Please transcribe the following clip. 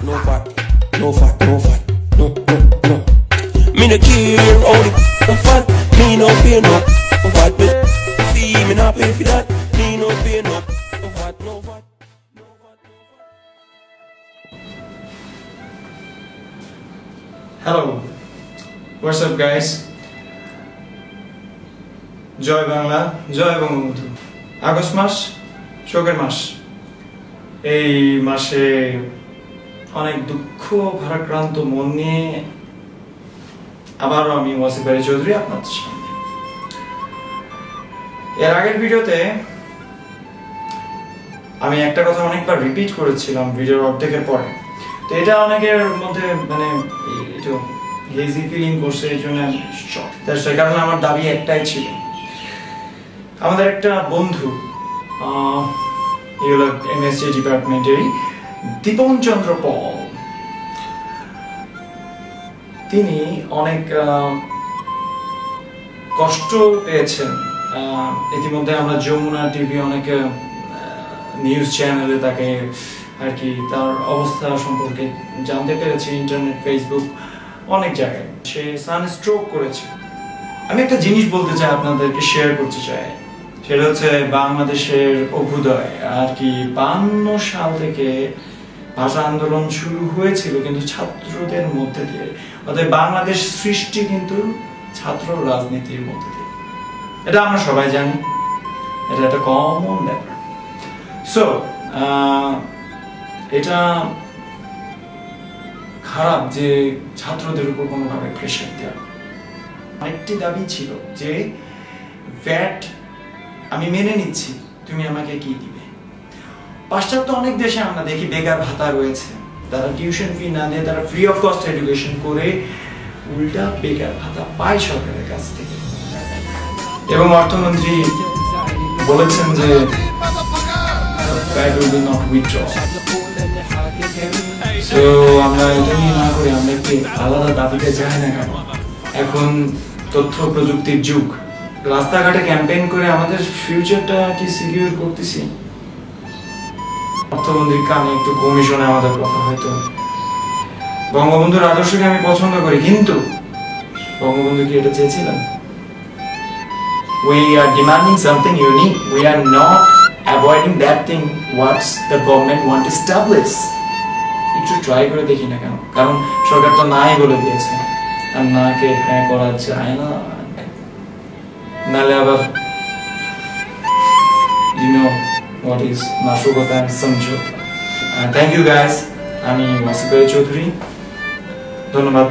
no fat, no fat, no fat, no, no, no. Me no care how the fat, me no pay no fat, me fee me not pay for that, me no pay no fat, no fat. Hello, what's up guys? Joy Bangla, Joy Bangabandhu. August মাস শোকের মাস। এই মাসে অনেক দুঃখ ভারাক্রান্ত মন নিয়ে আবারও আমি ওয়াসিফ আলী চৌধুরী আপনাদের সামনে। এর আগের ভিডিওতে আমি একটা কথা অনেকবার রিপিট করেছিলাম ভিডিওর অর্ধেকের পরে, তো এটা অনেকের মধ্যে মানে একটু হেজি ফিলিং করছে, এই জন্য সেই কারণে আমার দাবি একটাই ছিল, আমাদের একটা বন্ধু এমএসজি ডিপার্টমেন্টেরই দীপন চন্দ্র পল, তিনি অনেক কষ্ট পেয়েছেন। ইতিমধ্যে আমরা যমুনা টিভি অনেক নিউজ চ্যানেলে তাকে আর কি তার অবস্থা সম্পর্কে জানতে পেরেছি, ইন্টারনেট, ফেসবুক, অনেক জায়গায়। সে সানস্ট্রোক করেছে। আমি একটা জিনিস বলতে চাই, আপনাদেরকে শেয়ার করতে চাই, সেটা হচ্ছে বাংলাদেশের অভ্যুদয় আর কি 52 সাল থেকে ভাষা আন্দোলন শুরু হয়েছিল কিন্তু ছাত্রদের মধ্যে দিয়ে। অর্থাৎ বাংলাদেশ সৃষ্টি কিন্তু ছাত্র রাজনীতির মধ্যে দিয়ে, এটা আমরা সবাই জানি, এটা একটা কমন ব্যাপার। সো এটা খারাপ যে ছাত্রদের উপর কোনোভাবে প্রেশার দেওয়া। আরেকটি দাবি ছিল যে ভ্যাট আমি মেনে নিচ্ছি, তুমি আমাকে কি দিবে। পাশ্চাত্য অনেক দেশে আমরা দেখি বেকার ভাতা রয়েছে, তারা টিউশন ফি না দিয়ে তারা ফ্রি অফ কস্ট এডুকেশন করে উল্টা বেকার ভাতা পায় সরকারের কাছ থেকে। এবং অর্থমন্ত্রী বলেছেন যে Fed will not withdraw. So আমরা এটা নিয়ে না করে আমরা একটি আলাদা দাবিতে যাই না কেন? এখন তথ্য প্রযুক্তির যুগ, রাস্তাঘাটে ক্যাম্পেইন করে আমাদের ফিউচারটা কি সিকিউর করতেছি? অর্থমন্ত্রীর কানে একটু কমিশনে আমাদের কথা হয়তো। বঙ্গবন্ধুর আদর্শকে আমি পছন্দ করি, কিন্তু বঙ্গবন্ধু কি এটা চেয়েছিলেন? We are demanding something unique. We are not avoiding that thing what the government want to establish. একটু ট্রাই করে দেখি না কেন? কারণ সরকার তো নাই বলে দিয়েছে, আর নাকে হ্যাঁ করা যায় না, নালে আবার you know what is নাশকতা and সমঝোতা। Thank you guys, আমি ওয়াসিফ আলী চৌধুরী, ধন্যবাদ।